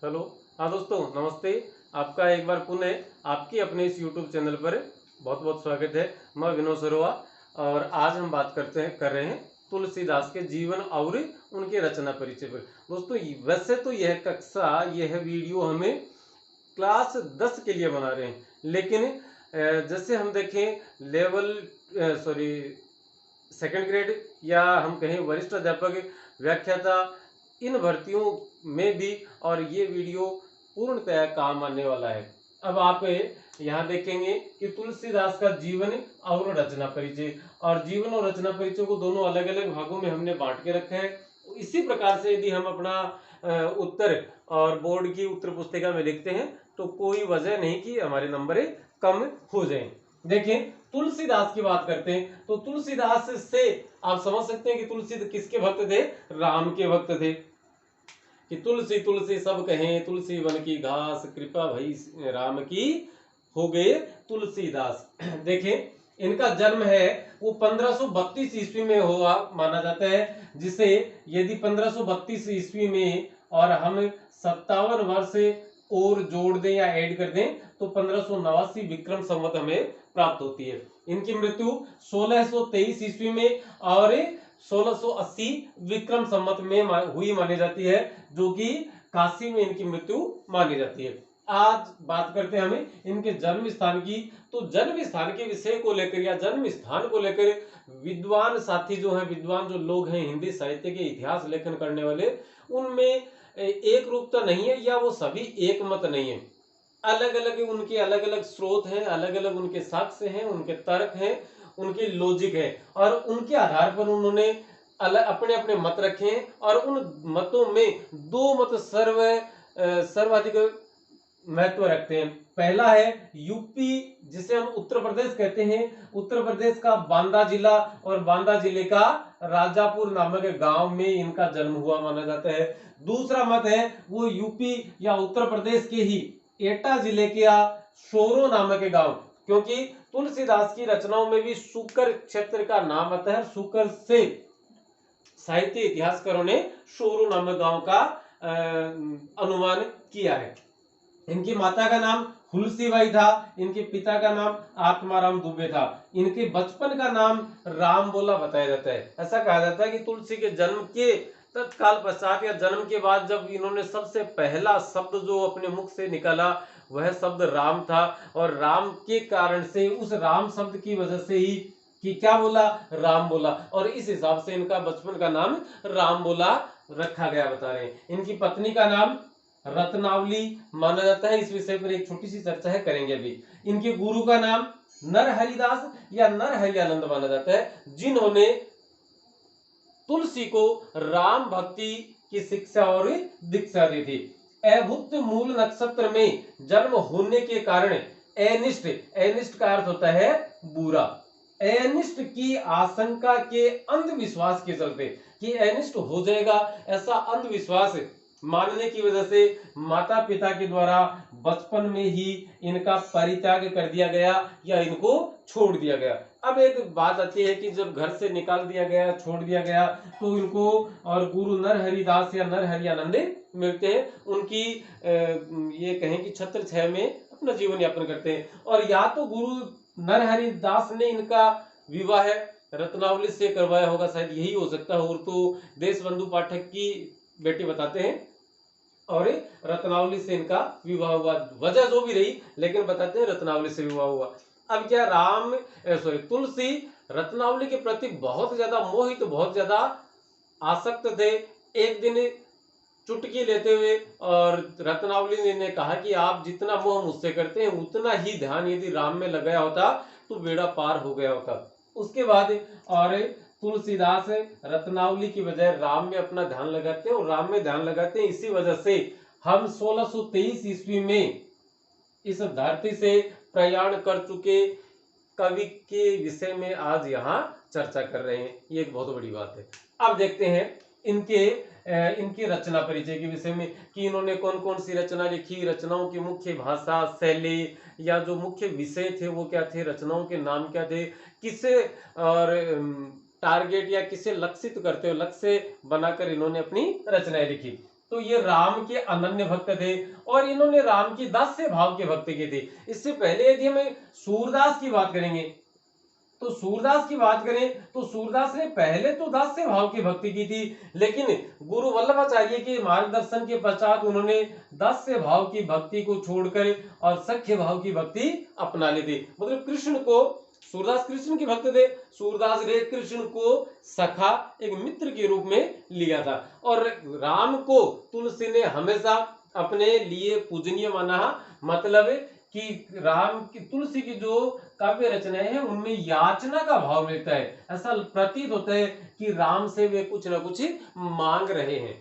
Hello. हाँ दोस्तों, नमस्ते। आपका एक बार पुनः आपके अपने इस यूट्यूब चैनल पर बहुत बहुत स्वागत है। मैं विनोद सरोवा और आज हम बात कर रहे हैं तुलसीदास के जीवन और उनके रचना परिचय पर। दोस्तों, वैसे तो यह वीडियो हमें क्लास 10 के लिए बना रहे हैं, लेकिन जैसे हम देखें लेवल सेकंड ग्रेड या हम कहें वरिष्ठ अध्यापक, व्याख्याता, इन भर्तियों में भी और ये वीडियो पूर्णतः काम आने वाला है। अब आप यहाँ देखेंगे कि तुलसीदास का जीवन और रचना परिचय, और जीवन और रचना परिचय को दोनों अलग अलग भागों में हमने बांट के रखा है। इसी प्रकार से यदि हम अपना उत्तर और बोर्ड की उत्तर पुस्तिका में लिखते हैं तो कोई वजह नहीं कि हमारे नंबर कम हो जाएं। देखें, तुलसीदास की बात करते हैं तो तुलसीदास से आप समझ सकते हैं कि तुलसी किसके भक्त थे? राम के भक्त थे। कि तुलसी तुलसी सब कहें, तुलसी वन की घास, कृपा भई राम की हो गए तुलसीदास। देखें, इनका जन्म है वो 1532 ईस्वी में हुआ माना जाता है, जिसे यदि 1532 ईस्वी में और हम 57 वर्ष और जोड़ दें या ऐड कर दें तो 1589 विक्रम संवत हमें प्राप्त होती है। इनकी मृत्यु 1623 ईस्वी में और 1680 विक्रम संवत में हुई मानी जाती है, जो कि काशी में इनकी मृत्यु मानी जाती है। आज बात करते हैं हमें इनके जन्म स्थान की। तो जन्म स्थान के विषय को लेकर या जन्म स्थान को लेकर विद्वान साथी जो हैं, विद्वान जो लोग हैं हिंदी साहित्य के इतिहास लेखन करने वाले, उनमें एक रूपता नहीं है या वो सभी एक मत नहीं है। अलग अलग उनके अलग अलग स्रोत हैं, अलग अलग उनके साक्ष्य हैं, उनके तर्क हैं, उनके लॉजिक है, और उनके आधार पर उन्होंने अपने अपने मत रखे हैं। और उन मतों में दो मत सर्वाधिक महत्व रखते हैं। पहला है यूपी, जिसे हम उत्तर प्रदेश कहते हैं, उत्तर प्रदेश का बांदा जिला और बांदा जिले का राजापुर नामक गांव में इनका जन्म हुआ माना जाता है। दूसरा मत है वो यूपी या उत्तर प्रदेश के ही एटा जिले के सोरो नामक गांव, क्योंकि तुलसीदास की रचनाओं में भी सुकर क्षेत्र का नाम आता है। सुकर से साहित्य इतिहासकारों ने सोरो नामक गांव का अनुमान किया है। इनकी माता का नाम हुलसीबाई था, इनके पिता का नाम आत्माराम दुबे था। इनके बचपन का नाम राम बोला बताया जाता है। ऐसा कहा जाता है कि तुलसी के जन्म के तत्काल पश्चात या जन्म के बाद जब इन्होंने सबसे पहला शब्द जो अपने मुख से निकाला वह शब्द राम था, और राम के कारण से उस राम शब्द की वजह से ही कि क्या बोला? राम बोला, और इस हिसाब से इनका बचपन का नाम राम बोला रखा गया बता रहे हैं। इनकी पत्नी का नाम रत्नावली माना जाता है। इस विषय पर एक छोटी सी चर्चा है, करेंगे अभी। इनके गुरु का नाम नरहरिदास या नरहरियानंद माना जाता है, जिन्होंने तुलसी को राम भक्ति की शिक्षा और दीक्षा दी थी। अभुक्त मूल नक्षत्र में जन्म होने के कारण अनिष्ट, अनिष्ट का अर्थ होता है बुरा, अनिष्ट की आशंका के अंधविश्वास के चलते कि अनिष्ट हो जाएगा, ऐसा अंधविश्वास मानने की वजह से माता पिता के द्वारा बचपन में ही इनका परित्याग कर दिया गया या इनको छोड़ दिया गया। अब एक बात आती है कि जब घर से निकाल दिया गया, छोड़ दिया गया, तो इनको और गुरु नरहरिदास या नरहरियानंद मिलते हैं। उनकी ये कहें कि छत्र छाया में अपना जीवन यापन करते हैं। और या तो गुरु नरहरिदास ने इनका विवाह रत्नावली से करवाया होगा, शायद यही हो सकता है, और तो देशबंधु पाठक की बेटी बताते हैं, और रत्नावली से इनका विवाह हुआ। वजह जो भी रही, लेकिन बताते हैं रत्नावली से विवाह हुआ। अब क्या तुलसी रत्नावली के प्रति बहुत ज्यादा मोहित, बहुत ज्यादा आसक्त थे। एक दिन चुटकी लेते हुए और रत्नावली ने कहा कि आप जितना मोह मुझसे करते हैं उतना ही ध्यान यदि राम में लगाया होता तो बेड़ा पार हो गया होता। उसके बाद और तुलसीदास रत्नावली की बजाय राम में अपना ध्यान लगाते हैं, और राम में ध्यान लगाते हैं। इसी वजह से हम 1623 ईस्वी में इस धरती से प्रयाण कर चुके कवि के विषय में आज यहाँ चर्चा कर रहे हैं। ये एक बहुत बड़ी बात है। अब देखते हैं इनके रचना परिचय के विषय में कि इन्होंने कौन कौन सी रचना लिखी, रचनाओं की मुख्य भाषा शैली या जो मुख्य विषय थे वो क्या थे, रचनाओं के नाम क्या थे, किसे और टारगेट या किसे लक्षित करते हुए लक्ष्य बनाकर इन्होंने अपनी रचनाएं लिखी। तो ये राम के अनन्य भक्त थे और इन्होंने राम की दास्य भाव के भक्ति की थी। इससे पहले यदि हमें सूरदास की बात करेंगे तो सूरदास की बात करें तो सूरदास ने पहले तो दास्य भाव की भक्ति की थी, लेकिन गुरु वल्लभाचार्य के मार्गदर्शन के पश्चात उन्होंने दास्य भाव की भक्ति को छोड़कर और सख्य भाव की भक्ति अपना ली थी। मतलब कृष्ण को, सूरदास कृष्ण के भक्त थे, सूरदास ने कृष्ण को सखा, एक मित्र के रूप में लिया था। और राम को तुलसी ने हमेशा अपने लिए पूजनीय माना। मतलब कि राम की, तुलसी की जो काव्य रचनाएं हैं उनमें याचना का भाव मिलता है। ऐसा प्रतीत होता है कि राम से वे कुछ ना कुछ मांग रहे हैं।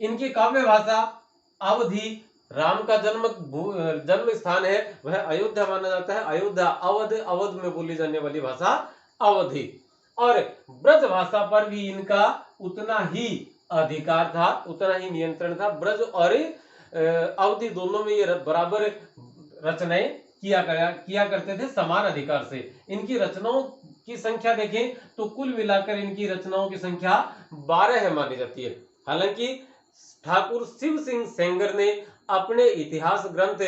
इनकी काव्य भाषा अवधि, राम का जन्म स्थान है वह अयोध्या माना जाता है। अयोध्या, अवध, अवध में बोली जाने वाली भाषा अवधि। और ब्रज भाषा पर भी इनका उतना ही अधिकार था, उतना ही नियंत्रण था। ब्रज और अवधि दोनों में ये बराबर रचनाएं किया करते थे समान अधिकार से। इनकी रचनाओं की संख्या देखें तो कुल मिलाकर इनकी रचनाओं की संख्या 12 है मानी जाती है। हालांकि ठाकुर शिव सिंह सेंगर ने अपने इतिहास ग्रंथ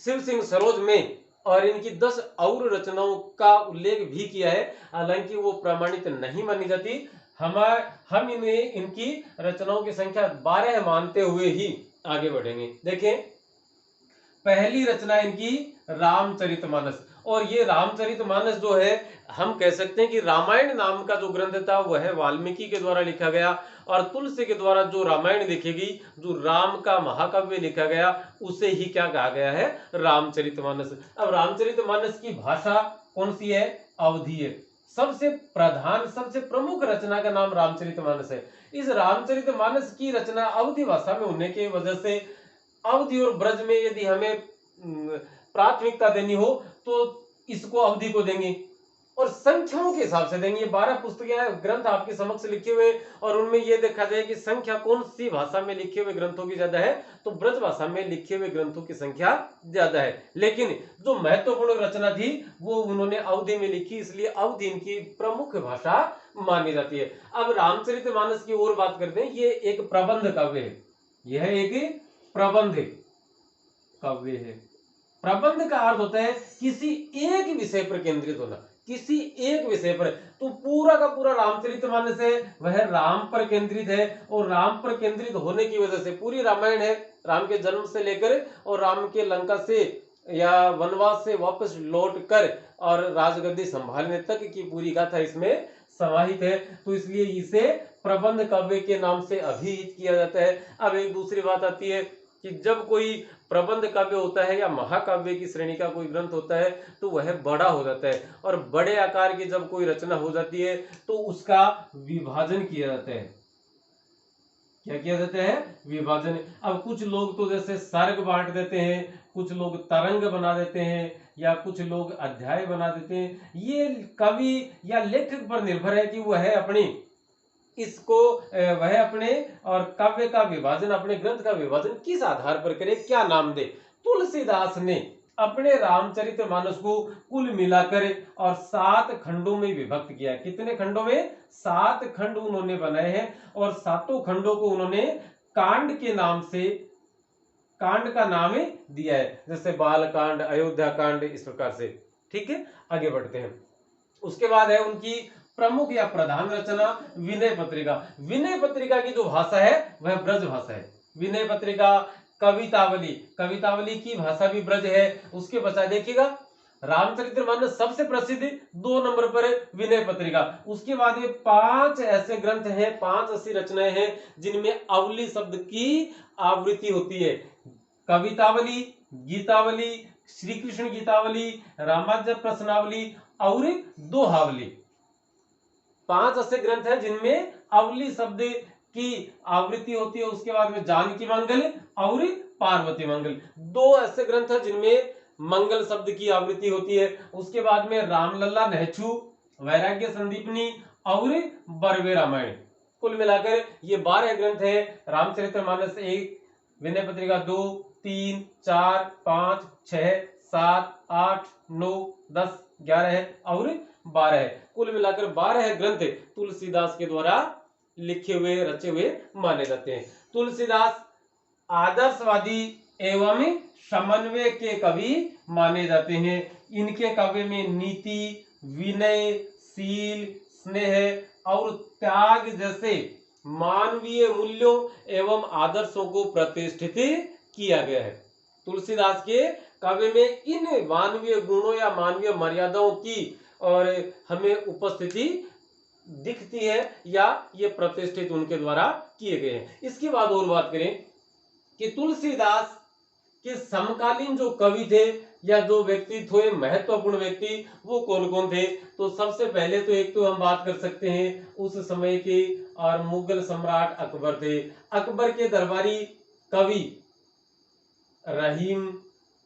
शिव सिंह सरोज में और इनकी 10 और रचनाओं का उल्लेख भी किया है, हालांकि वो प्रमाणित नहीं मानी जाती। हम इन्हें, इनकी रचनाओं की संख्या 12 मानते हुए ही आगे बढ़ेंगे। देखें, पहली रचना इनकी रामचरितमानस। और ये रामचरितमानस जो है, हम कह सकते हैं कि रामायण नाम का जो ग्रंथ था वह वाल्मीकि के द्वारा लिखा गया, और तुलसी के द्वारा जो रामायण लिखेगी, जो राम का महाकाव्य लिखा गया, उसे ही क्या कहा गया है, रामचरितमानस। अब रामचरितमानस की भाषा कौन सी है, अवधी है। सबसे प्रधान, सबसे प्रमुख रचना का नाम रामचरितमानस है। इस रामचरितमानस की रचना अवधी भाषा में होने की वजह से अवधि और ब्रज में यदि हमें प्राथमिकता देनी हो तो इसको अवधि को देंगे, और संख्याओं के हिसाब से देंगे। 12 पुस्तकें, ग्रंथ आपके समक्ष लिखे हुए, और उनमें यह देखा जाए कि संख्या कौन सी भाषा में लिखे हुए ग्रंथों की ज्यादा है, तो ब्रज भाषा में लिखे हुए ग्रंथों की संख्या ज्यादा है। लेकिन जो महत्वपूर्ण रचना थी वो उन्होंने अवधि में लिखी, इसलिए अवधि इनकी प्रमुख भाषा मानी जाती है। अब रामचरितमानस की और बात करते हैं। ये एक प्रबंध काव्य है, यह एक प्रबंध काव्य है। प्रबंध का अर्थ होता है किसी एक विषय पर केंद्रित होना, किसी एक विषय पर। तो पूरा का पूरा रामचरितमानस है वह राम पर केंद्रित है, और राम पर केंद्रित होने की वजह से पूरी रामायण है, राम के जन्म से लेकर और राम के लंका से या वनवास से वापस लौट कर और राजगद्दी संभालने तक की पूरी गाथा इसमें समाहित है। तो इसलिए इसे प्रबंध काव्य के नाम से अभिहित किया जाता है। अब एक दूसरी बात आती है कि जब कोई प्रबंध काव्य होता है या महाकाव्य की श्रेणी का कोई ग्रंथ होता है तो वह बड़ा हो जाता है, और बड़े आकार की जब कोई रचना हो जाती है तो उसका विभाजन किया जाता है। क्या किया जाता है, विभाजन। अब कुछ लोग तो जैसे सर्ग बांट देते हैं, कुछ लोग तरंग बना देते हैं, या कुछ लोग अध्याय बना देते हैं। ये कवि या लेखक पर निर्भर है कि वह अपनी इसको वह अपने और काव्य का विभाजन, अपने ग्रंथ का विभाजन किस आधार पर करे, क्या नाम दे। तुलसीदास ने अपने रामचरितमानस को कुल मिलाकर और 7 खंडों में विभक्त किया। कितने खंडों में, 7 खंड उन्होंने बनाए हैं, और 7 खंडों को उन्होंने कांड के नाम से, कांड का नाम दिया है, जैसे बाल कांड, अयोध्या कांड, इस प्रकार से। ठीक है, आगे बढ़ते हैं। उसके बाद है उनकी प्रमुख या प्रधान रचना विनय पत्रिका। विनय पत्रिका की जो भाषा है वह ब्रज भाषा है। विनय पत्रिका, कवितावली, कवितावली की भाषा भी ब्रज है। उसके पश्चात देखिएगा रामचरितमानस सबसे प्रसिद्ध, 2 नंबर पर विनय पत्रिका। उसके बाद में 5 ऐसे ग्रंथ हैं, 5 ऐसी रचनाएं हैं जिनमें अवली शब्द की आवृत्ति होती है। कवितावली, गीतावली, श्री कृष्ण गीतावली, रामानुज प्रश्नावली और दोहावली। 5 ऐसे ग्रंथ हैं जिनमें अवली शब्द की आवृत्ति होती है। उसके बाद में जानकी मंगल और पार्वती मंगल, 2 ऐसे ग्रंथ हैं जिनमें मंगल शब्द की आवृत्ति होती है। उसके बाद में रामलला नहछू, वैराग्य संदीपनी और बरवे रामायण। कुल मिलाकर ये 12 ग्रंथ हैं। रामचरितमानस 1, विनय पत्रिका 2, 3, 4, 5, 6, 7, 8, 9, 10, 11 है और 12 है। कुल मिलाकर 12 ग्रंथ तुलसीदास के द्वारा लिखे हुए रचे हुए माने जाते हैं। तुलसीदास आदर्शवादी एवं समन्वय के कवि माने जाते हैं। इनके काव्य में नीति, विनय, शील, स्नेह और त्याग जैसे मानवीय मूल्यों एवं आदर्शों को प्रतिष्ठित किया गया है। तुलसीदास के काव्य में इन मानवीय गुणों या मानवीय मर्यादाओं की और हमें उपस्थिति दिखती है या ये प्रतिष्ठित उनके द्वारा किए गए हैं। इसके बाद और बात करें कि तुलसीदास के समकालीन जो कवि थे या जो व्यक्ति थे महत्वपूर्ण व्यक्ति, वो कौन कौन थे? तो सबसे पहले तो एक तो हम बात कर सकते हैं उस समय के और मुगल सम्राट अकबर थे। अकबर के दरबारी कवि रहीम,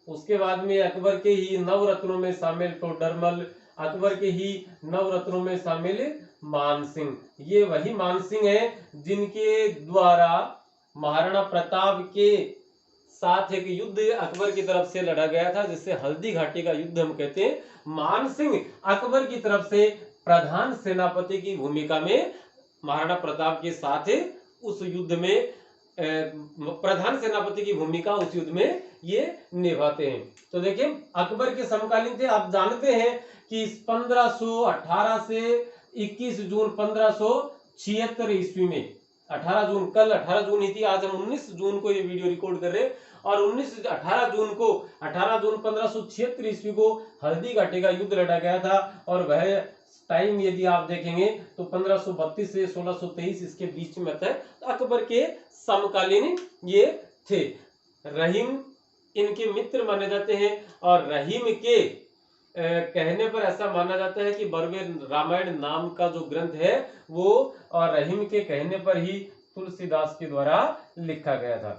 उसके बाद में अकबर के ही नवरत्नों में शामिल टोडरमल, अकबर के ही नवरत्नों में शामिल मानसिंह। ये वही मानसिंह है जिनके द्वारा महाराणा प्रताप के साथ एक युद्ध अकबर की तरफ से लड़ा गया था, जिससे हल्दी घाटी का युद्ध हम कहते हैं। मानसिंह अकबर की तरफ से प्रधान सेनापति की भूमिका में महाराणा प्रताप के साथ उस युद्ध में प्रधान सेनापति की भूमिका उस युद्ध में ये निभाते हैं। तो देखिए अकबर के समकालीन थे। आप जानते हैं कि 1518 से 21 जून 1576 ईस्वी में 18 जून, कल 18 जून ही थी, आज हम 19 जून को ये वीडियो रिकॉर्ड कर रहे हैं, और 18 जून 1576 ईस्वी को हल्दी घाटी का युद्ध लड़ा गया था। और वह टाइम यदि आप देखेंगे तो 1532 से 1623 इसके बीच में था। तो अकबर के समकालीन ये थे। रहीम इनके मित्र माने जाते हैं, और रहीम के कहने पर ऐसा माना जाता है कि बर्वे रामायण नाम का जो ग्रंथ है वो और रहीम के कहने पर ही तुलसीदास के द्वारा लिखा गया था।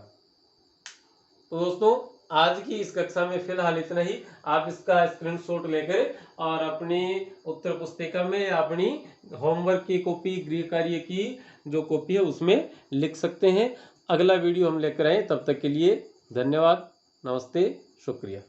तो दोस्तों आज की इस कक्षा में फिलहाल इतना ही। आप इसका स्क्रीनशॉट लेकर और अपनी उत्तर पुस्तिका में अपनी होमवर्क की कॉपी, गृह कार्य की जो कॉपी है उसमें लिख सकते हैं। अगला वीडियो हम लेकर आए, तब तक के लिए धन्यवाद, नमस्ते, शुक्रिया।